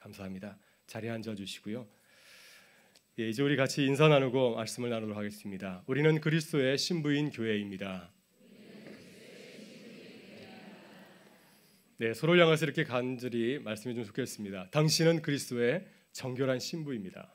감사합니다. 자리에 앉아주시고요. 이제 우리 같이 인사 나누고 말씀을 나누도록 하겠습니다. 우리는 그리스도의 신부인 교회입니다. 네, 서로를 향해서 이렇게 간절히 말씀해 주면 좋겠습니다. 당신은 그리스도의 정결한 신부입니다.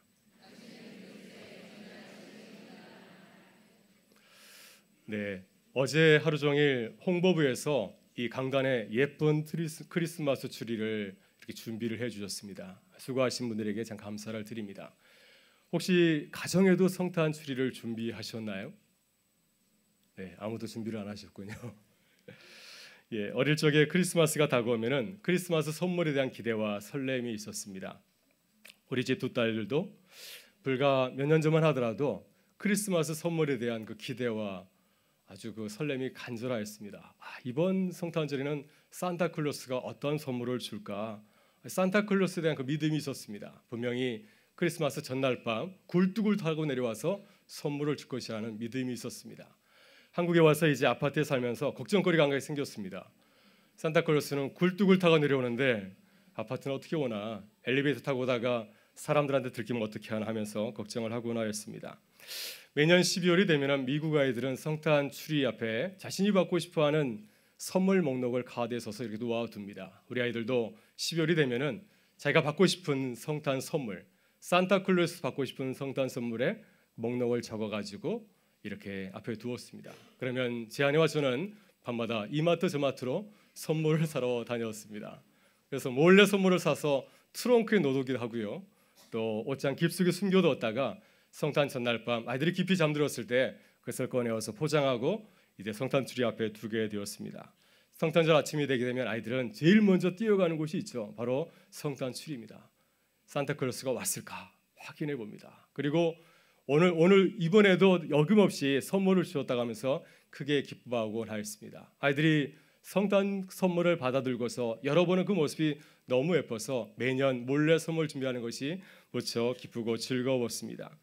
네, 어제 하루 종일 홍보부에서 이 강단에 예쁜 크리스마스 트리를 이렇게 준비를 해주셨습니다. 수고하신 분들에게 참 감사를 드립니다. 혹시 가정에도 성탄 트리를 준비하셨나요? 네, 아무도 준비를 안 하셨군요. 예, 어릴 적에 크리스마스가 다가오면은 크리스마스 선물에 대한 기대와 설렘이 있었습니다. 우리 집 두 딸들도 불과 몇 년 전만 하더라도 크리스마스 선물에 대한 그 기대와 아주 그 설렘이 간절하였습니다. 이번 성탄절에는 산타클로스가 어떤 선물을 줄까? 산타클로스에 대한 그 믿음이 있었습니다. 분명히 크리스마스 전날 밤 굴뚝을 타고 내려와서 선물을 줄 것이라는 믿음이 있었습니다. 한국에 와서 이제 아파트에 살면서 걱정거리가 한 가지 생겼습니다. 산타클로스는 굴뚝을 타고 내려오는데 아파트는 어떻게 오나, 엘리베이터 타고 오다가 사람들한테 들키면 어떻게 하나 하면서 걱정을 하고나 했습니다. 매년 12월이 되면 미국 아이들은 성탄 트리 앞에 자신이 받고 싶어하는 선물 목록을 카드에 써서 이렇게 놓아둡니다. 우리 아이들도 12월이 되면은 자기가 받고 싶은 성탄 선물, 산타클로스 받고 싶은 성탄 선물에 목록을 적어가지고 이렇게 앞에 두었습니다. 그러면 제 아내와 저는 밤마다 이마트 저마트로 선물을 사러 다녔습니다. 그래서 몰래 선물을 사서 트렁크에 넣어두기도 하고요. 또 옷장 깊숙이 숨겨두었다가 성탄 전날 밤 아이들이 깊이 잠들었을 때 그것을 꺼내어서 포장하고 이제 성탄 트리 앞에 두게 되었습니다. 성탄절 아침이 되게 되면 아이들은 제일 먼저 뛰어가는 곳이 있죠. 바로 성탄 트리입니다. 산타클로스가 왔을까 확인해 봅니다. 그리고 오늘 이번에도 여김없이 선물을 주었다고 하면서 크게 기뻐하고 하였습니다. 아이들이 성탄 선물을 받아들고서 열어보는 그 모습이 너무 예뻐서 매년 몰래 선물 준비하는 것이 무척 기쁘고 즐거웠습니다.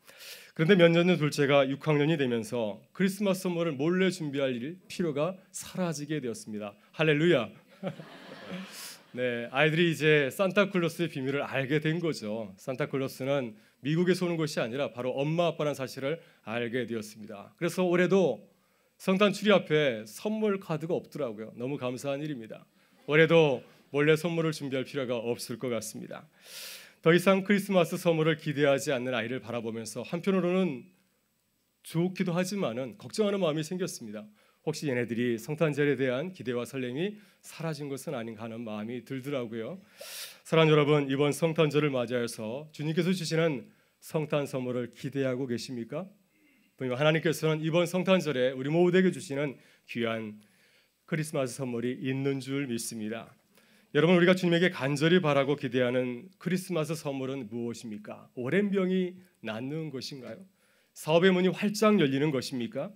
그런데 몇 년 전 둘째가 6학년이 되면서 크리스마스 선물을 몰래 준비할 필요가 사라지게 되었습니다. 할렐루야. 네, 아이들이 이제 산타클로스의 비밀을 알게 된 거죠. 산타클로스는 미국에서 오는 것이 아니라 바로 엄마 아빠라는 사실을 알게 되었습니다. 그래서 올해도 성탄 트리 앞에 선물 카드가 없더라고요. 너무 감사한 일입니다. 올해도 몰래 선물을 준비할 필요가 없을 것 같습니다. 더 이상 크리스마스 선물을 기대하지 않는 아이를 바라보면서 한편으로는 좋기도 하지만은 걱정하는 마음이 생겼습니다. 혹시 얘네들이 성탄절에 대한 기대와 설렘이 사라진 것은 아닌가 하는 마음이 들더라고요. 사랑하는 여러분, 이번 성탄절을 맞이해서 주님께서 주시는 성탄 선물을 기대하고 계십니까? 하나님께서는 이번 성탄절에 우리 모두에게 주시는 귀한 크리스마스 선물이 있는 줄 믿습니다. 여러분, 우리가 주님에게 간절히 바라고 기대하는 크리스마스 선물은 무엇입니까? 오랜 병이 낫는 것인가요? 사업의 문이 활짝 열리는 것입니까?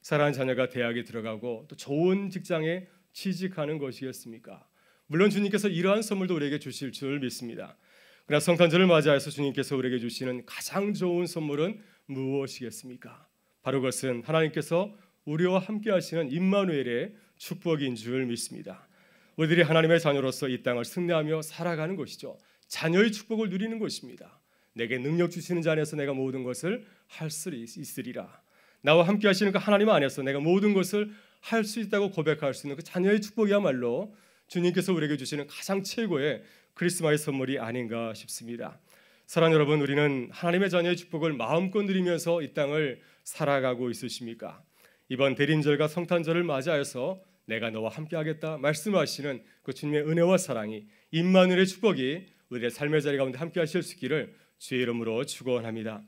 사랑하는 자녀가 대학에 들어가고 또 좋은 직장에 취직하는 것이겠습니까? 물론 주님께서 이러한 선물도 우리에게 주실 줄 믿습니다. 그러나 성탄절을 맞이해서 주님께서 우리에게 주시는 가장 좋은 선물은 무엇이겠습니까? 바로 그것은 하나님께서 우리와 함께 하시는 임마누엘의 축복인 줄 믿습니다. 우리들이 하나님의 자녀로서 이 땅을 승리하며 살아가는 것이죠. 자녀의 축복을 누리는 것입니다. 내게 능력 주시는 자 안에서 내가 모든 것을 할 수 있으리라. 나와 함께 하시는 그 하나님 안에서 내가 모든 것을 할 수 있다고 고백할 수 있는 그 자녀의 축복이야말로 주님께서 우리에게 주시는 가장 최고의 크리스마스 선물이 아닌가 싶습니다. 사랑하는 여러분, 우리는 하나님의 자녀의 축복을 마음껏 누리면서 이 땅을 살아가고 있으십니까? 이번 대림절과 성탄절을 맞이하여서 내가 너와 함께하겠다 말씀하시는 그 주님의 은혜와 사랑이, 임마누엘의 축복이 우리의 삶의 자리 가운데 함께하실 수 있기를 주의 이름으로 축원합니다.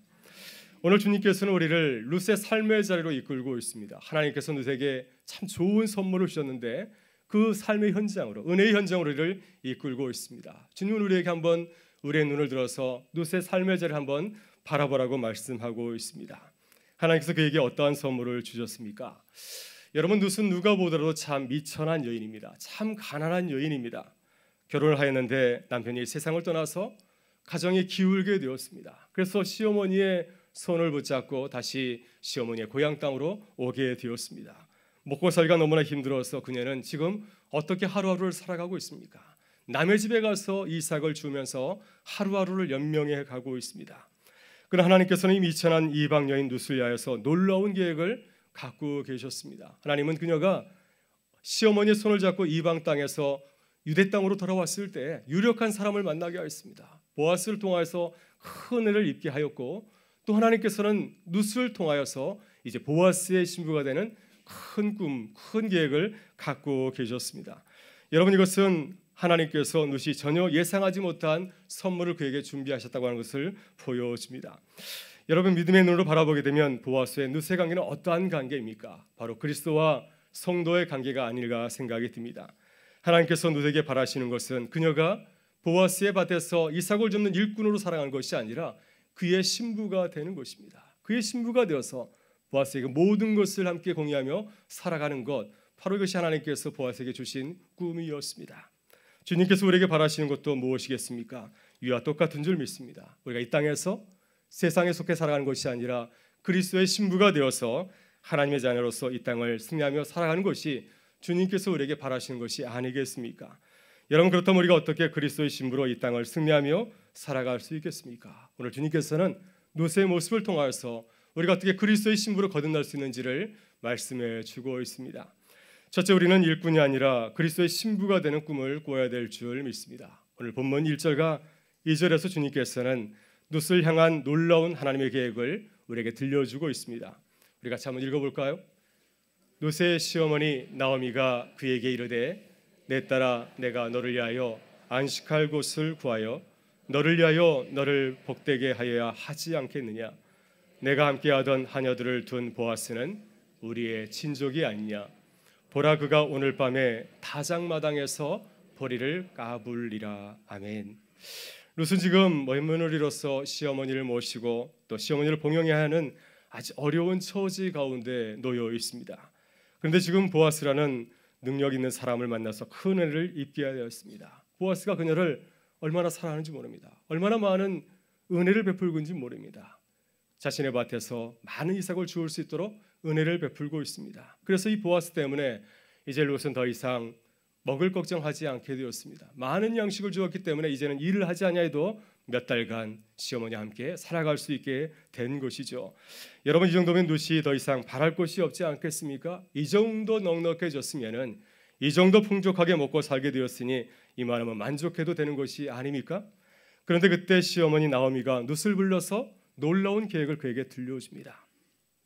오늘 주님께서는 우리를 룻의 삶의 자리로 이끌고 있습니다. 하나님께서 룻에게 참 좋은 선물을 주셨는데 그 삶의 현장으로, 은혜의 현장으로 우리를 이끌고 있습니다. 주님은 우리에게 한번 우리의 눈을 들어서 룻의 삶의 자리를 한번 바라보라고 말씀하고 있습니다. 하나님께서 그에게 어떠한 선물을 주셨습니까? 여러분, 룻은 누가 보더라도 참 미천한 여인입니다. 참 가난한 여인입니다. 결혼을 하였는데 남편이 세상을 떠나서 가정이 기울게 되었습니다. 그래서 시어머니의 손을 붙잡고 다시 시어머니의 고향 땅으로 오게 되었습니다. 먹고 살기가 너무나 힘들어서 그녀는 지금 어떻게 하루하루를 살아가고 있습니까? 남의 집에 가서 이삭을 주면서 하루하루를 연명해 가고 있습니다. 그러나 하나님께서는 이 미천한 이방 여인 룻을 위하여서 놀라운 계획을 갖고 계셨습니다. 하나님은 그녀가 시어머니의 손을 잡고 이방 땅에서 유대 땅으로 돌아왔을 때 유력한 사람을 만나게 하였습니다. 보아스를 통하여서 큰 은혜를 입게 하였고, 또 하나님께서는 룻을 통하여서 이제 보아스의 신부가 되는 큰 꿈, 큰 계획을 갖고 계셨습니다. 여러분, 이것은 하나님께서 룻이 전혀 예상하지 못한 선물을 그에게 준비하셨다고 하는 것을 보여줍니다. 여러분, 믿음의 눈으로 바라보게 되면 보아스의 룻의 관계는 어떠한 관계입니까? 바로 그리스도와 성도의 관계가 아닐까 생각이 듭니다. 하나님께서 룻에게 바라시는 것은 그녀가 보아스의 밭에서 이삭을 줍는 일꾼으로 살아가는 것이 아니라 그의 신부가 되는 것입니다. 그의 신부가 되어서 보아스에게 모든 것을 함께 공유하며 살아가는 것, 바로 이것이 하나님께서 보아스에게 주신 꿈이었습니다. 주님께서 우리에게 바라시는 것도 무엇이겠습니까? 이와 똑같은 줄 믿습니다. 우리가 이 땅에서 세상에 속해 살아가는 것이 아니라 그리스도의 신부가 되어서 하나님의 자녀로서 이 땅을 승리하며 살아가는 것이 주님께서 우리에게 바라시는 것이 아니겠습니까? 여러분, 그렇다면 우리가 어떻게 그리스도의 신부로 이 땅을 승리하며 살아갈 수 있겠습니까? 오늘 주님께서는 룻의 모습을 통하여서 우리가 어떻게 그리스도의 신부로 거듭날 수 있는지를 말씀해 주고 있습니다. 첫째, 우리는 일꾼이 아니라 그리스도의 신부가 되는 꿈을 꿔야 될 줄 믿습니다. 오늘 본문 1절과 2절에서 주님께서는 룻을 향한 놀라운 하나님의 계획을 우리에게 들려주고 있습니다. 우리 같이 한번 읽어볼까요? 룻의 시어머니 나오미가 그에게 이르되 내 딸아, 내가 너를 위하여 안식할 곳을 구하여 너를 위하여 너를 복되게 하여야 하지 않겠느냐? 내가 함께하던 하녀들을 둔 보아스는 우리의 친족이 아니냐? 보라, 그가 오늘 밤에 다장마당에서 보리를 까불리라. 아멘. 룻은 지금 며느리로서 시어머니를 모시고 또 시어머니를 봉양해야 하는 아주 어려운 처지 가운데 놓여 있습니다. 그런데 지금 보아스라는 능력 있는 사람을 만나서 큰 은혜를 입게 되었습니다. 보아스가 그녀를 얼마나 사랑하는지 모릅니다. 얼마나 많은 은혜를 베풀는지 모릅니다. 자신의 밭에서 많은 이삭을 주울 수 있도록 은혜를 베풀고 있습니다. 그래서 이 보아스 때문에 이제 룻은 더 이상 먹을 걱정하지 않게 되었습니다. 많은 양식을 주었기 때문에 이제는 일을 하지 아니하여도 몇 달간 시어머니와 함께 살아갈 수 있게 된 것이죠. 여러분, 이 정도면 룻이 더 이상 바랄 것이 없지 않겠습니까? 이 정도 넉넉해졌으면은, 이 정도 풍족하게 먹고 살게 되었으니 이만하면 만족해도 되는 것이 아닙니까? 그런데 그때 시어머니 나오미가 룻을 불러서 놀라운 계획을 그에게 들려줍니다.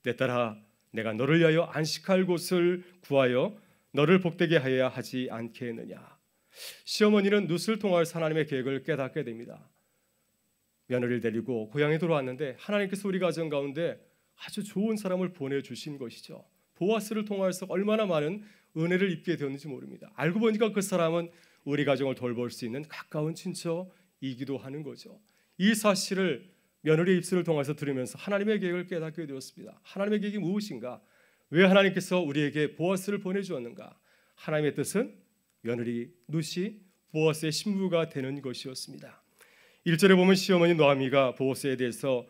내 딸아, 내가 너를 위하여 안식할 곳을 구하여 너를 복되게 하여야 하지 않겠느냐? 시어머니는 룻을 통하여서 하나님의 계획을 깨닫게 됩니다. 며느리를 데리고 고향에 들어왔는데 하나님께서 우리 가정 가운데 아주 좋은 사람을 보내주신 것이죠. 보아스를 통하여서 얼마나 많은 은혜를 입게 되었는지 모릅니다. 알고 보니까 그 사람은 우리 가정을 돌볼 수 있는 가까운 친척이기도 하는 거죠. 이 사실을 며느리의 입술을 통해서 들으면서 하나님의 계획을 깨닫게 되었습니다. 하나님의 계획이 무엇인가? 왜 하나님께서 우리에게 보아스를 보내주었는가? 하나님의 뜻은 며느리 룻이 보아스의 신부가 되는 것이었습니다. 1절에 보면 시어머니 노아미가 보아스에 대해서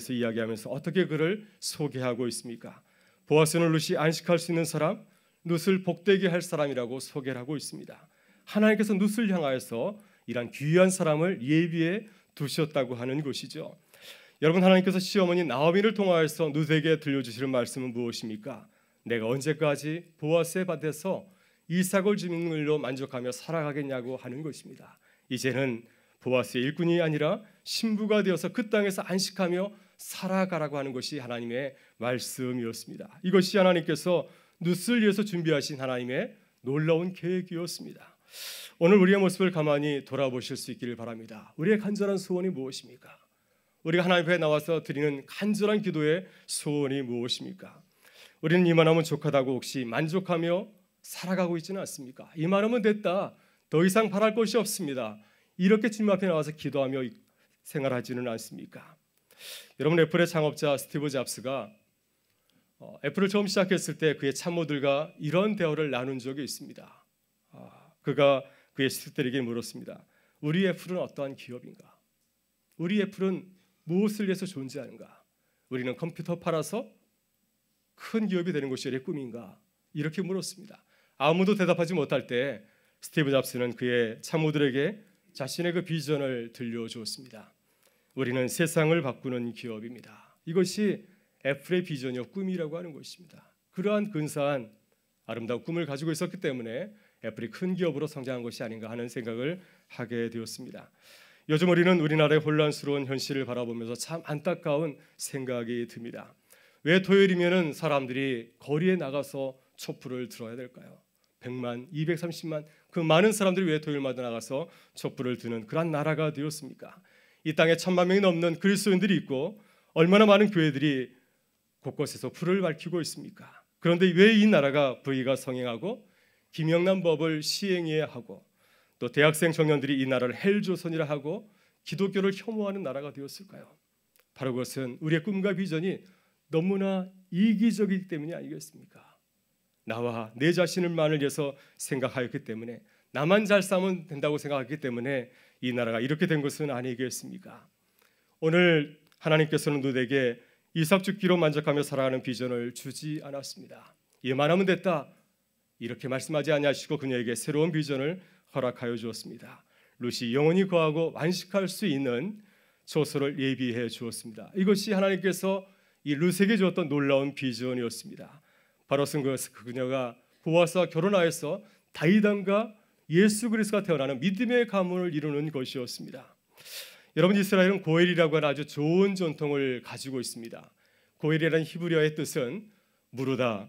이야기하면서 어떻게 그를 소개하고 있습니까? 보아스는 룻이 안식할 수 있는 사람, 룻을 복되게 할 사람이라고 소개를 하고 있습니다. 하나님께서 룻을 향하여서 이런 귀한 사람을 예비해 두셨다고 하는 것이죠. 여러분, 하나님께서 시어머니 나오미를 통하여서 룻에게 들려주시는 말씀은 무엇입니까? 내가 언제까지 보아스의 밭에서 이삭을 주는 일로 만족하며 살아가겠냐고 하는 것입니다. 이제는 보아스의 일꾼이 아니라 신부가 되어서 그 땅에서 안식하며 살아가라고 하는 것이 하나님의 말씀이었습니다. 이것이 하나님께서 룻을 위해서 준비하신 하나님의 놀라운 계획이었습니다. 오늘 우리의 모습을 가만히 돌아보실 수 있기를 바랍니다. 우리의 간절한 소원이 무엇입니까? 우리가 하나님 앞에 나와서 드리는 간절한 기도의 소원이 무엇입니까? 우리는 이만하면 족하다고 혹시 만족하며 살아가고 있지는 않습니까? 이만하면 됐다, 더 이상 바랄 것이 없습니다, 이렇게 주님 앞에 나와서 기도하며 생활하지는 않습니까? 여러분, 애플의 창업자 스티브 잡스가 애플을 처음 시작했을 때 그의 참모들과 이런 대화를 나눈 적이 있습니다. 그가 그의 스태프들에게 물었습니다. 우리 애플은 어떠한 기업인가? 우리 애플은 무엇을 위해서 존재하는가? 우리는 컴퓨터 팔아서 큰 기업이 되는 것이 우리의 꿈인가? 이렇게 물었습니다. 아무도 대답하지 못할 때 스티브 잡스는 그의 참모들에게 자신의 그 비전을 들려주었습니다. 우리는 세상을 바꾸는 기업입니다. 이것이 애플의 비전이요 꿈이라고 하는 것입니다. 그러한 근사한 아름다운 꿈을 가지고 있었기 때문에 애플이 큰 기업으로 성장한 것이 아닌가 하는 생각을 하게 되었습니다. 요즘 우리나라의 혼란스러운 현실을 바라보면서 참 안타까운 생각이 듭니다. 왜 토요일이면은 사람들이 거리에 나가서 촛불을 들어야 될까요? 100만, 230만 그 많은 사람들이 왜 토요일마다 나가서 촛불을 드는 그런 나라가 되었습니까? 이 땅에 1,000만 명이 넘는 그리스도인들이 있고 얼마나 많은 교회들이 곳곳에서 불을 밝히고 있습니까? 그런데 왜 이 나라가 불의가 성행하고 김영란 법을 시행해야 하고 또 대학생 청년들이 이 나라를 헬조선이라 하고 기독교를 혐오하는 나라가 되었을까요? 바로 그것은 우리의 꿈과 비전이 너무나 이기적이기 때문이 아니겠습니까? 나와 내 자신을만을 위해서 생각하였기 때문에 나만 잘 싸면 된다고 생각했기 때문에 이 나라가 이렇게 된 것은 아니겠습니까? 오늘 하나님께서는 누구에게 이삭 죽기로 만족하며 살아가는 비전을 주지 않았습니다. 이만하면 됐다 이렇게 말씀하지 아니하시고 그녀에게 새로운 비전을 허락하여 주었습니다. 룻이 영원히 거하고 완식할 수 있는 처소를 예비해 주었습니다. 이것이 하나님께서 이 룻에게 주었던 놀라운 비전이었습니다. 바로 그녀가 보아스와 결혼하여서 다윗왕과 예수 그리스도가 태어나는 믿음의 가문을 이루는 것이었습니다. 여러분, 이스라엘은 고엘이라고 하는 아주 좋은 전통을 가지고 있습니다. 고엘이라는 히브리어의 뜻은 무르다,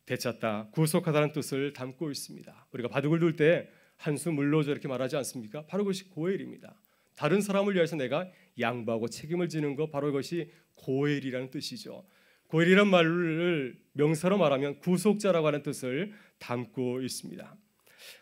되찾다, 구속하다는 뜻을 담고 있습니다. 우리가 바둑을 둘 때 한수 물러줘 이렇게 말하지 않습니까? 바로 그것이 고엘입니다. 다른 사람을 위해서 내가 양보하고 책임을 지는 것, 바로 이것이 고엘이라는 뜻이죠. 고엘이란 말을 명사로 말하면 구속자라고 하는 뜻을 담고 있습니다.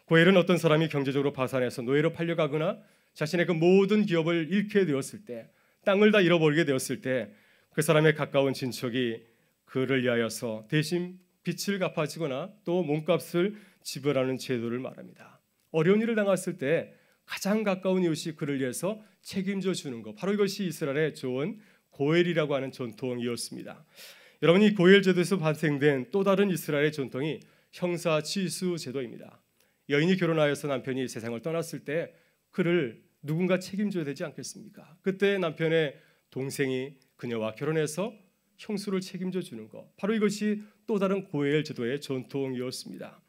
고엘은 어떤 사람이 경제적으로 파산해서 노예로 팔려가거나 자신의 그 모든 기업을 잃게 되었을 때, 땅을 다 잃어버리게 되었을 때 그 사람의 가까운 친척이 그를 위하여서 대신 빚을 갚아주거나 또 몸값을 지불하는 제도를 말합니다. 어려운 일을 당했을 때 가장 가까운 이웃이 그를 위해서 책임져 주는 것, 바로 이것이 이스라엘의 좋은 고엘이라고 하는 전통이었습니다. 여러분이 고엘 제도에서 발생된 또 다른 이스라엘의 전통이 형사치수 제도입니다. 여인이 결혼하여서 남편이 세상을 떠났을 때 그를 누군가 책임져야 되지 않겠습니까? 그때 남편의 동생이 그녀와 결혼해서 형수를 책임져 주는 것, 바로 이것이 또 다른 고엘 제도의 전통이었습니다.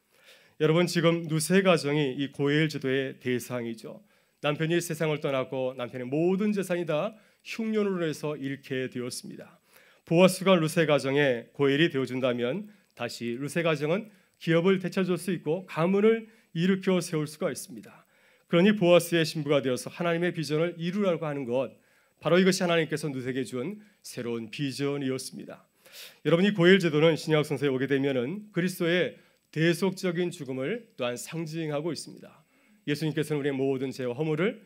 여러분, 지금 룻의 가정이 이 고엘 제도의 대상이죠. 남편이 세상을 떠나고 남편의 모든 재산이 다 흉년으로 해서 잃게 되었습니다. 보아스가 룻의 가정에 고엘이 되어준다면 다시 룻의 가정은 기업을 되찾을 수 있고 가문을 일으켜 세울 수가 있습니다. 그러니 보아스의 신부가 되어서 하나님의 비전을 이루라고 하는 것, 바로 이것이 하나님께서 룻에게 준 새로운 비전이었습니다. 여러분이 고엘 제도는 신약 성서에 오게 되면은 그리스도의 대속적인 죽음을 또한 상징하고 있습니다. 예수님께서는 우리의 모든 죄와 허물을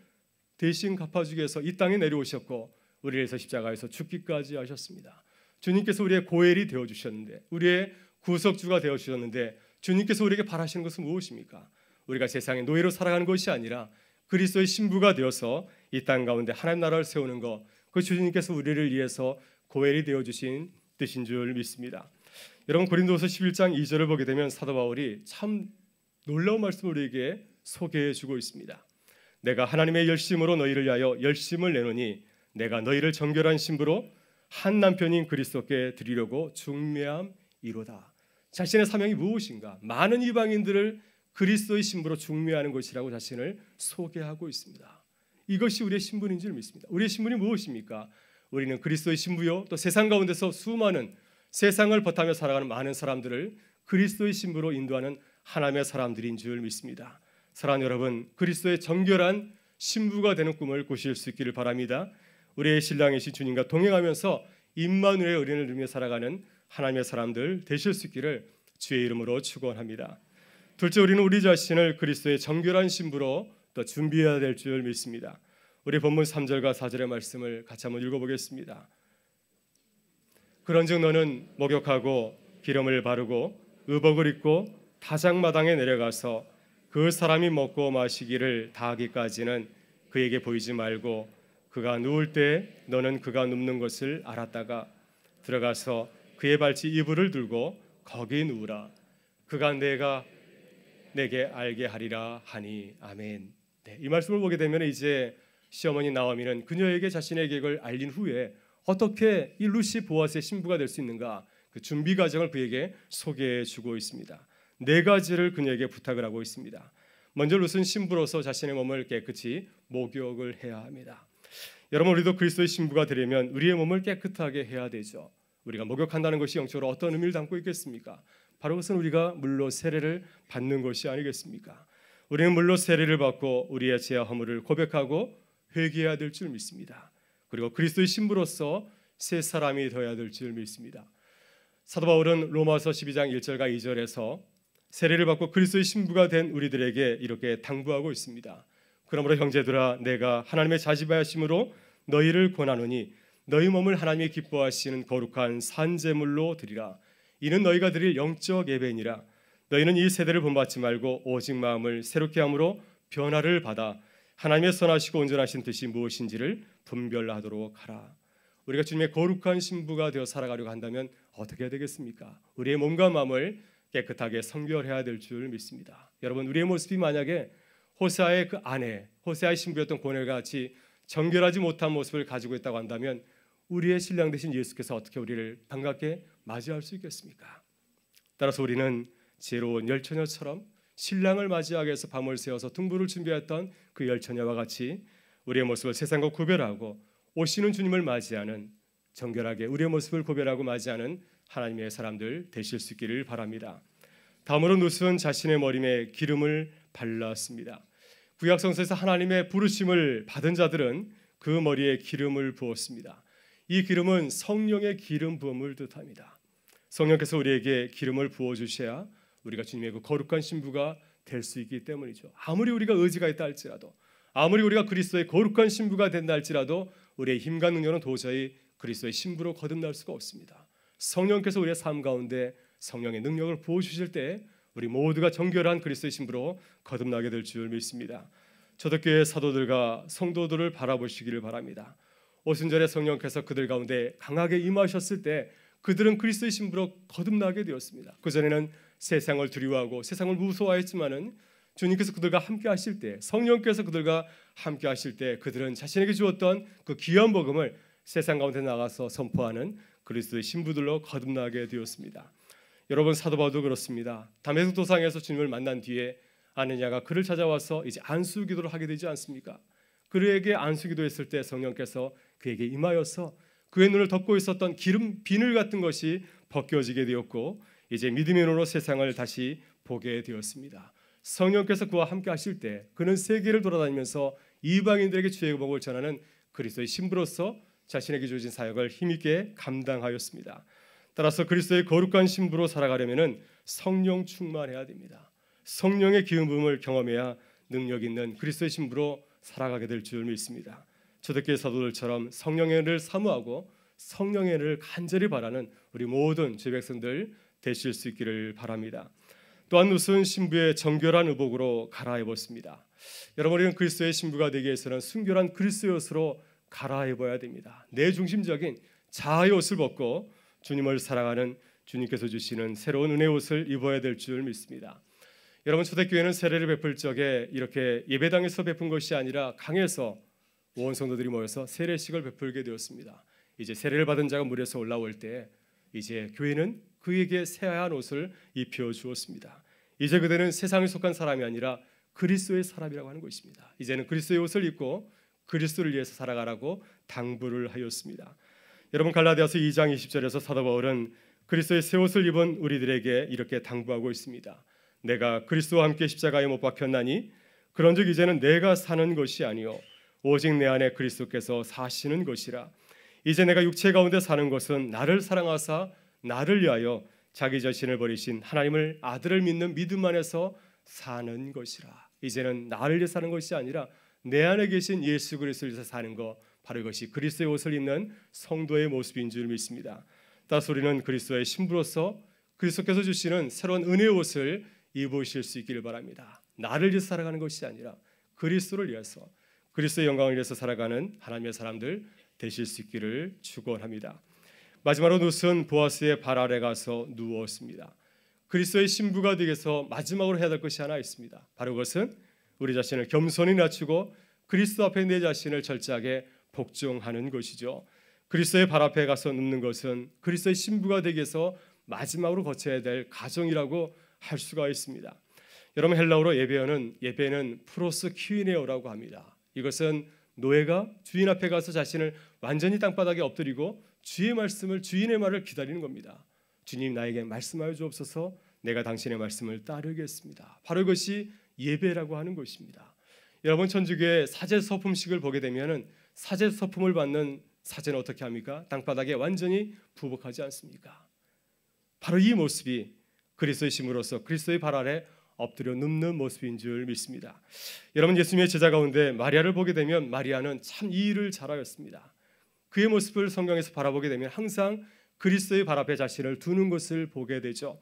대신 갚아주기 위해서 이 땅에 내려오셨고 우리를 위해서 십자가에서 죽기까지 하셨습니다. 주님께서 우리의 고엘이 되어주셨는데, 우리의 구속주가 되어주셨는데, 주님께서 우리에게 바라시는 것은 무엇입니까? 우리가 세상의 노예로 살아가는 것이 아니라 그리스도의 신부가 되어서 이 땅 가운데 하나님 나라를 세우는 것, 그 주님께서 우리를 위해서 고엘이 되어주신 뜻인 줄 믿습니다. 여러분, 고린도서 11장 2절을 보게 되면 사도 바울이 참 놀라운 말씀을 우리에게 소개해 주고 있습니다. 내가 하나님의 열심으로 너희를 위하여 열심을 내노니 내가 너희를 정결한 신부로 한 남편인 그리스도께 드리려고 중매함이로다. 자신의 사명이 무엇인가? 많은 이방인들을 그리스도의 신부로 중매하는 것이라고 자신을 소개하고 있습니다. 이것이 우리의 신분인 줄 믿습니다. 우리의 신분이 무엇입니까? 우리는 그리스도의 신부요, 또 세상 가운데서 수많은 세상을 버타며 살아가는 많은 사람들을 그리스도의 신부로 인도하는 하나님의 사람들인 줄 믿습니다. 사랑하는 여러분, 그리스도의 정결한 신부가 되는 꿈을 꾸실 수 있기를 바랍니다. 우리의 신랑이신 주님과 동행하면서 임마누엘의 의뢰를 누리며 살아가는 하나님의 사람들 되실 수 있기를 주의 이름으로 축원합니다. 둘째, 우리는 우리 자신을 그리스도의 정결한 신부로 또 준비해야 될 줄 믿습니다. 우리 본문 3절과 4절의 말씀을 같이 한번 읽어보겠습니다. 그런즉 너는 목욕하고 기름을 바르고 의복을 입고 타작마당에 내려가서 그 사람이 먹고 마시기를 다하기까지는 그에게 보이지 말고 그가 누울 때 너는 그가 눕는 것을 알았다가 들어가서 그의 발치 이불을 들고 거기 누우라. 그가 내가 내게 알게 하리라 하니 아멘. 네, 이 말씀을 보게 되면 이제 시어머니 나오미는 그녀에게 자신의 계획을 알린 후에 어떻게 이 루시 보아스의 신부가 될 수 있는가, 그 준비 과정을 그에게 소개해 주고 있습니다. 네 가지를 그녀에게 부탁을 하고 있습니다. 먼저 룻은 신부로서 자신의 몸을 깨끗이 목욕을 해야 합니다. 여러분, 우리도 그리스도의 신부가 되려면 우리의 몸을 깨끗하게 해야 되죠. 우리가 목욕한다는 것이 영적으로 어떤 의미를 담고 있겠습니까? 바로 그것은 우리가 물로 세례를 받는 것이 아니겠습니까? 우리는 물로 세례를 받고 우리의 죄와 허물을 고백하고 회개해야 될 줄 믿습니다. 그리고 그리스도의 신부로서 새 사람이 되어야 될 줄 믿습니다. 사도 바울은 로마서 12장 1절과 2절에서 세례를 받고 그리스도의 신부가 된 우리들에게 이렇게 당부하고 있습니다. 그러므로 형제들아, 내가 하나님의 자지바하심으로 너희를 권하노니 너희 몸을 하나님이 기뻐하시는 거룩한 산제물로 드리라. 이는 너희가 드릴 영적 예배니라. 너희는 이 세대를 본받지 말고 오직 마음을 새롭게 함으로 변화를 받아 하나님의 선하시고 온전하신 뜻이 무엇인지를 분별하도록 하라. 우리가 주님의 거룩한 신부가 되어 살아가려고 한다면 어떻게 해야 되겠습니까? 우리의 몸과 마음을 깨끗하게 성결해야 될 줄 믿습니다. 여러분, 우리의 모습이 만약에 호세아의 그 아내, 호세아의 신부였던 고넬과 같이 정결하지 못한 모습을 가지고 있다고 한다면 우리의 신랑 되신 예수께서 어떻게 우리를 반갑게 맞이할 수 있겠습니까? 따라서 우리는 지혜로운 열처녀처럼 신랑을 맞이하기 위해서 밤을 새워서 등불을 준비했던 그 열처녀와 같이 우리의 모습을 세상과 구별하고 오시는 주님을 맞이하는, 정결하게 우리의 모습을 구별하고 맞이하는 하나님의 사람들 되실 수 있기를 바랍니다. 다음으로 룻은 자신의 머리에 기름을 발랐습니다. 구약 성서에서 하나님의 부르심을 받은 자들은 그 머리에 기름을 부었습니다. 이 기름은 성령의 기름 부음을 뜻합니다. 성령께서 우리에게 기름을 부어 주셔야 우리가 주님의 그 거룩한 신부가 될 수 있기 때문이죠. 아무리 우리가 의지가 있다 할지라도, 아무리 우리가 그리스도의 거룩한 신부가 된다 할지라도 우리의 힘과 능력은 도저히 그리스도의 신부로 거듭날 수가 없습니다. 성령께서 우리의 삶 가운데 성령의 능력을 부어 주실 때 우리 모두가 정결한 그리스도의 신부로 거듭나게 될 줄 믿습니다. 초대교회 사도들과 성도들을 바라보시기를 바랍니다. 오순절에 성령께서 그들 가운데 강하게 임하셨을 때 그들은 그리스도의 신부로 거듭나게 되었습니다. 그전에는 세상을 두려워하고 세상을 무서워했지만은 주님께서 그들과 함께 하실 때, 성령께서 그들과 함께 하실 때 그들은 자신에게 주었던 그 귀한 복음을 세상 가운데 나가서 선포하는 그리스도의 신부들로 거듭나게 되었습니다. 여러분, 사도 바울도 그렇습니다. 다메섹 도상에서 주님을 만난 뒤에 아느냐가 그를 찾아와서 이제 안수 기도를 하게 되지 않습니까? 그에게 안수 기도했을 때 성령께서 그에게 임하여서 그의 눈을 덮고 있었던 기름 비늘 같은 것이 벗겨지게 되었고 이제 믿음의 눈으로 세상을 다시 보게 되었습니다. 성령께서 그와 함께 하실 때 그는 세계를 돌아다니면서 이방인들에게 주의 복음을 전하는 그리스도의 신부로서 자신에게 주어진 사역을 힘있게 감당하였습니다. 따라서 그리스도의 거룩한 신부로 살아가려면 성령 충만해야 됩니다. 성령의 기름 부음을 경험해야 능력 있는 그리스도의 신부로 살아가게 될 줄 믿습니다. 초대교회 사도들처럼 성령의 은혜를 사모하고 성령의 은혜를 간절히 바라는 우리 모든 주 백성들 되실 수 있기를 바랍니다. 또한 룻은 신부의 정결한 의복으로 갈아입었습니다. 여러분, 우리는 그리스도의 신부가 되기 위해서는 순결한 그리스도의 옷으로 갈아입어야 됩니다. 내 중심적인 자아의 옷을 벗고 주님을 사랑하는 주님께서 주시는 새로운 은혜의 옷을 입어야 될 줄 믿습니다. 여러분, 초대교회는 세례를 베풀 적에 이렇게 예배당에서 베푼 것이 아니라 강에서 온 성도들이 모여서 세례식을 베풀게 되었습니다. 이제 세례를 받은 자가 물에서 올라올 때 이제 교회는 그에게 새하얀 옷을 입혀 주었습니다. 이제 그들은 세상에 속한 사람이 아니라 그리스도의 사람이라고 하는 것입니다. 이제는 그리스도의 옷을 입고 그리스도를 위해서 살아가라고 당부를 하였습니다. 여러분, 갈라디아서 2장 20절에서 사도 바울은 그리스도의 새 옷을 입은 우리들에게 이렇게 당부하고 있습니다. 내가 그리스도와 함께 십자가에 못 박혔나니 그런즉 이제는 내가 사는 것이 아니요 오직 내 안에 그리스도께서 사시는 것이라. 이제 내가 육체 가운데 사는 것은 나를 사랑하사 나를 위하여 자기 자신을 버리신 하나님을 아들을 믿는 믿음 안에서 사는 것이라. 이제는 나를 위해 사는 것이 아니라 내 안에 계신 예수 그리스도를 위해서 사는 것, 바로 이것이 그리스도의 옷을 입는 성도의 모습인 줄 믿습니다. 따라서 우리는 그리스도의 신부로서 그리스도께서 주시는 새로운 은혜의 옷을 입으실 수 있기를 바랍니다. 나를 위해서 살아가는 것이 아니라 그리스도를 위해서, 그리스도의 영광을 위해서 살아가는 하나님의 사람들 되실 수 있기를 축원합니다. 마지막으로 룻은 보아스의 발 아래 가서 누웠습니다. 그리스도의 신부가 되기 위해서 마지막으로 해야 될 것이 하나 있습니다. 바로 그것은 우리 자신을 겸손히 낮추고 그리스도 앞에 내 자신을 철저하게 복종하는 것이죠. 그리스도의 발 앞에 가서 눕는 것은 그리스도의 신부가 되기 위해서 마지막으로 거쳐야 될 과정이라고 할 수가 있습니다. 여러분, 헬라어로 예배는 프로스 키위네오라고 합니다. 이것은 노예가 주인 앞에 가서 자신을 완전히 땅바닥에 엎드리고 주의 말씀을, 주인의 말을 기다리는 겁니다. 주님, 나에게 말씀하여 주옵소서. 내가 당신의 말씀을 따르겠습니다. 바로 이것이 예배라고 하는 것입니다. 여러분, 천주교의 사제 서품식을 보게 되면은 사제 서품을 받는 사제는 어떻게 합니까? 땅바닥에 완전히 부복하지 않습니까? 바로 이 모습이 그리스도의 심으로서 그리스도의 발 아래 엎드려 눕는 모습인 줄 믿습니다. 여러분, 예수님의 제자 가운데 마리아를 보게 되면 마리아는 참 이 일을 잘하였습니다. 그의 모습을 성경에서 바라보게 되면 항상 그리스도의 발 앞에 자신을 두는 것을 보게 되죠.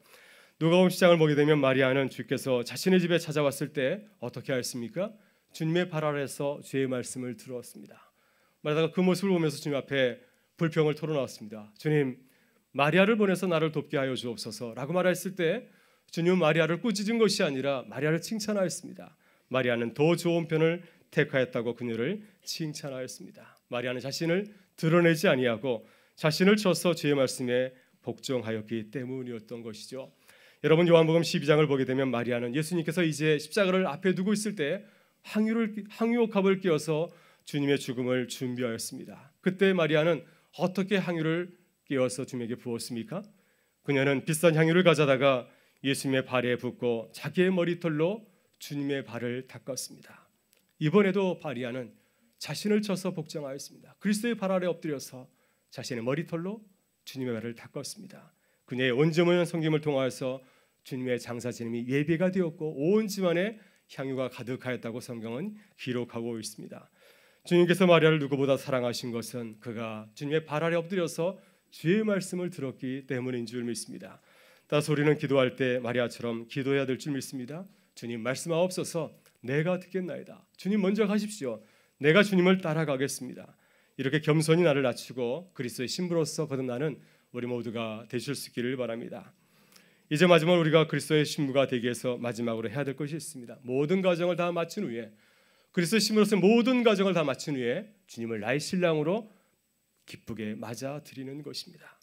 누가복음 10장을 보게 되면 마리아는 주께서 자신의 집에 찾아왔을 때 어떻게 하였습니까? 주님의 발 아래에서 주의 말씀을 들었습니다. 마리아가 그 모습을 보면서 주님 앞에 불평을 털어놓았습니다. 주님, 마리아를 보내서 나를 돕게 하여 주옵소서라고 말했을 때 주님은 마리아를 꾸짖은 것이 아니라 마리아를 칭찬하였습니다. 마리아는 더 좋은 편을 택하였다고 그녀를 칭찬하였습니다. 마리아는 자신을 드러내지 아니하고 자신을 쳐서 주의 말씀에 복종하였기 때문이었던 것이죠. 여러분, 요한복음 12장을 보게 되면 마리아는 예수님께서 이제 십자가를 앞에 두고 있을 때 향유옥합을 끼워서 주님의 죽음을 준비하였습니다. 그때 마리아는 어떻게 향유를 끼워서 주님에게 부었습니까? 그녀는 비싼 향유를 가져다가 예수님의 발에 붓고 자기의 머리털로 주님의 발을 닦았습니다. 이번에도 마리아는 자신을 쳐서 복종하였습니다. 그리스도의 발 아래 엎드려서 자신의 머리털로 주님의 발을 닦았습니다. 그녀의 온전한 섬김을 통하여서 주님의 장사 지냄이 예배가 되었고 온 집안에 향유가 가득하였다고 성경은 기록하고 있습니다. 주님께서 마리아를 누구보다 사랑하신 것은 그가 주님의 발 아래 엎드려서 주의 말씀을 들었기 때문인 줄 믿습니다. 따라서 우리는 기도할 때 마리아처럼 기도해야 될 줄 믿습니다. 주님, 말씀하옵소서. 내가 듣겠나이다. 주님 먼저 가십시오. 내가 주님을 따라가겠습니다. 이렇게 겸손히 나를 낮추고 그리스도의 신부로서 거듭나는 우리 모두가 되실 수 있기를 바랍니다. 이제 마지막으로 우리가 그리스도의 신부가 되기 위해서 마지막으로 해야 될 것이 있습니다. 모든 과정을 다 마친 후에, 그리스도의 신부로서 모든 과정을 다 마친 후에 주님을 나의 신랑으로 기쁘게 맞아들이는 것입니다.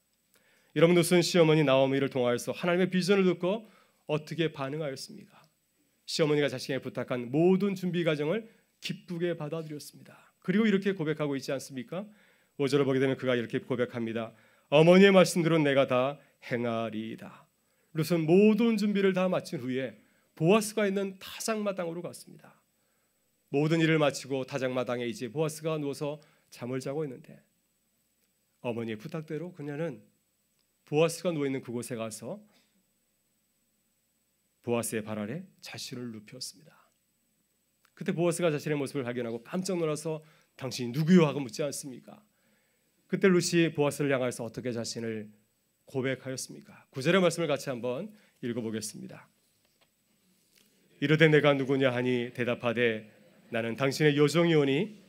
여러분, 무슨 시어머니 나오미를 통하여서 하나님의 비전을 듣고 어떻게 반응하였습니까? 시어머니가 자신에게 부탁한 모든 준비 과정을 기쁘게 받아들였습니다. 그리고 이렇게 고백하고 있지 않습니까? 5절을 보게 되면 그가 이렇게 고백합니다. 어머니의 말씀대로 내가 다 행하리이다. 룻은 모든 준비를 다 마친 후에 보아스가 있는 타작마당으로 갔습니다. 모든 일을 마치고 타작마당에 이제 보아스가 누워서 잠을 자고 있는데 어머니의 부탁대로 그녀는 보아스가 누워있는 그곳에 가서 보아스의 발 아래 자신을 눕혔습니다. 그때 보아스가 자신의 모습을 발견하고 깜짝 놀라서 당신이 누구요? 하고 묻지 않습니까? 그때 룻이 보아스를 향해서 어떻게 자신을 고백하였습니까? 9절의 말씀을 같이 한번 읽어보겠습니다. 이르되 내가 누구냐 하니 대답하되 나는 당신의 요정이오니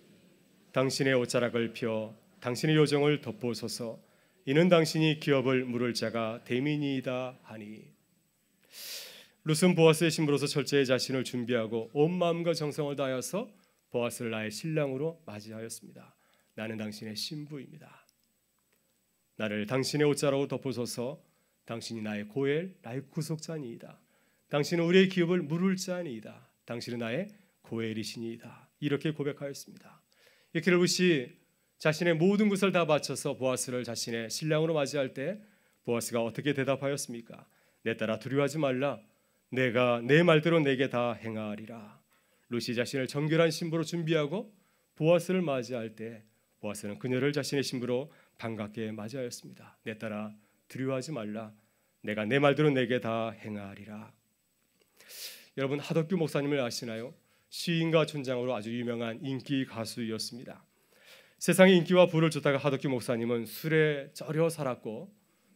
당신의 옷자락을 펴 당신의 요정을 덮으소서. 이는 당신이 기업을 물을 자가 됨이니이다 하니. 룻은 보아스의 신부로서 철저히 자신을 준비하고 온 마음과 정성을 다하여서 보아스를 나의 신랑으로 맞이하였습니다. 나는 당신의 신부입니다. 나를 당신의 옷자락으로 덮으소서. 당신이 나의 고엘, 나의 구속자니이다. 당신은 우리의 기업을 물을 자니이다. 당신은 나의 고엘이시니이다. 이렇게 고백하였습니다. 이렇게 룻이 자신의 모든 것을 다 바쳐서 보아스를 자신의 신랑으로 맞이할 때 보아스가 어떻게 대답하였습니까? 내 딸아, 두려워하지 말라. 내가 내 말대로 내게 다 행하리라. 룻이 자신을 정결한 신부로 준비하고 보아스를 맞이할 때 보아스는 그녀를 자신의 신부로 반갑게 맞이하였습니다. 내 딸아, 두려워하지 말라. 내가 내 말대로 내게 다 행하리라. 여러분, 하덕규 목사님을 아시나요? 시인과 촌장으로 아주 유명한 인기 가수였습니다. 세상의 인기와 부를 쫓다가 하덕규 목사님은 술에 쩔여 살았고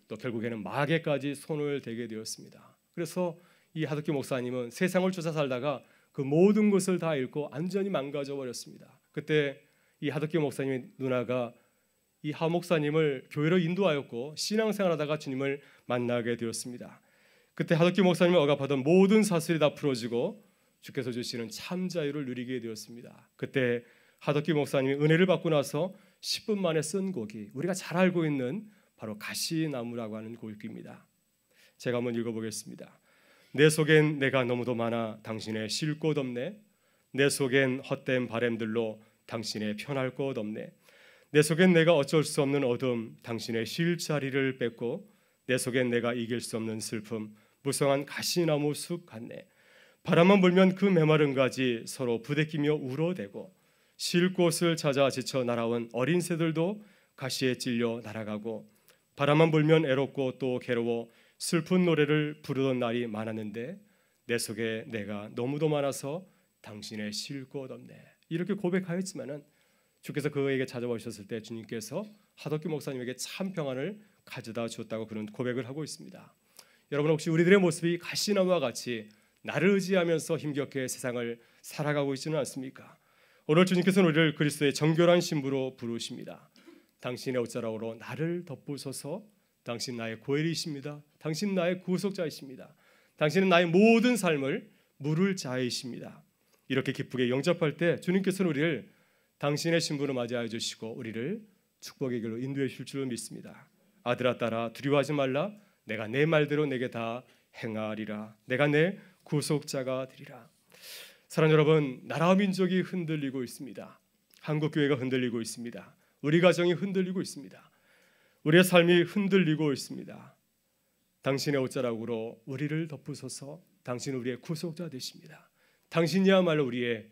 또 결국에는 마개까지 손을 대게 되었습니다. 그래서 이 하덕규 목사님은 세상을 쫓아 살다가 그 모든 것을 다 잃고 완전히 망가져 버렸습니다. 그때 이 하덕규 목사님의 누나가 이 하 목사님을 교회로 인도하였고 신앙생활하다가 주님을 만나게 되었습니다. 그때 하덕기 목사님이 억압하던 모든 사슬이 다 풀어지고 주께서 주시는 참 자유를 누리게 되었습니다. 그때 하덕기 목사님이 은혜를 받고 나서 10분 만에 쓴 곡이 우리가 잘 알고 있는 바로 가시나무라고 하는 곡입니다. 제가 한번 읽어보겠습니다. 내 속엔 내가 너무도 많아 당신의 쉴 곳 없네. 내 속엔 헛된 바램들로 당신의 편할 곳 없네. 내 속엔 내가 어쩔 수 없는 어둠 당신의 쉴 자리를 뺏고, 내 속엔 내가 이길 수 없는 슬픔 무성한 가시나무 숲 같네. 바람만 불면 그 메마른 가지 서로 부대끼며 울어대고, 쉴 곳을 찾아 지쳐 날아온 어린 새들도 가시에 찔려 날아가고, 바람만 불면 애롭고 또 괴로워 슬픈 노래를 부르던 날이 많았는데 내 속에 내가 너무도 많아서 당신의 쉴 곳 없네. 이렇게 고백하였지만은 주께서 그에게 찾아오셨을 때 주님께서 하덕기 목사님에게 참 평안을 가져다 주었다고 그런 고백을 하고 있습니다. 여러분, 혹시 우리들의 모습이 가시나무와 같이 나를 의지하면서 힘겹게 세상을 살아가고 있지는 않습니까? 오늘 주님께서는 우리를 그리스도의 정결한 신부로 부르십니다. 당신의 옷자락으로 나를 덮으소서. 당신 나의 고엘이십니다. 당신 나의 구속자이십니다. 당신은 나의 모든 삶을 물을 자이십니다. 이렇게 기쁘게 영접할 때 주님께서는 우리를 당신의 신부로 맞이하여 주시고 우리를 축복의 길로 인도해 주실 줄 믿습니다. 아들아 딸아 두려워하지 말라. 내가 내 말대로 내게 다 행하리라. 내가 내 구속자가 되리라. 사랑하는 여러분, 나라와 민족이 흔들리고 있습니다. 한국교회가 흔들리고 있습니다. 우리 가정이 흔들리고 있습니다. 우리의 삶이 흔들리고 있습니다. 당신의 옷자락으로 우리를 덮으소서. 당신은 우리의 구속자 되십니다. 당신이야말로 우리의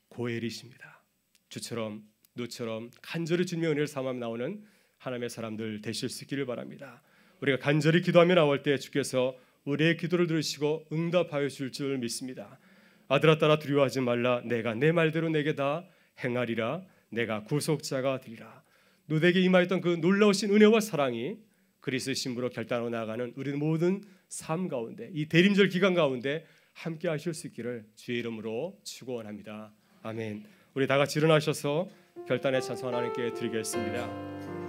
고엘이십니다. 주처럼 누처럼 간절히 주님의 은혜를 삼아 나오는 하나님의 사람들 되실 수 있기를 바랍니다. 우리가 간절히 기도하며 나올 때 주께서 우리의 기도를 들으시고 응답하여 주실 줄 믿습니다. 아들아 딸아 두려워하지 말라. 내가 내 말대로 내게 다 행하리라. 내가 구속자가 되리라. 누구에게 임하였던 그 놀라우신 은혜와 사랑이 그리스도의 신부로 결단하고 나아가는 우리 모든 삶 가운데, 이 대림절 기간 가운데 함께 하실 수 있기를 주의 이름으로 축원합니다. 아멘. 우리 다 같이 일어나셔서 결단의 찬송 하나님께 드리겠습니다.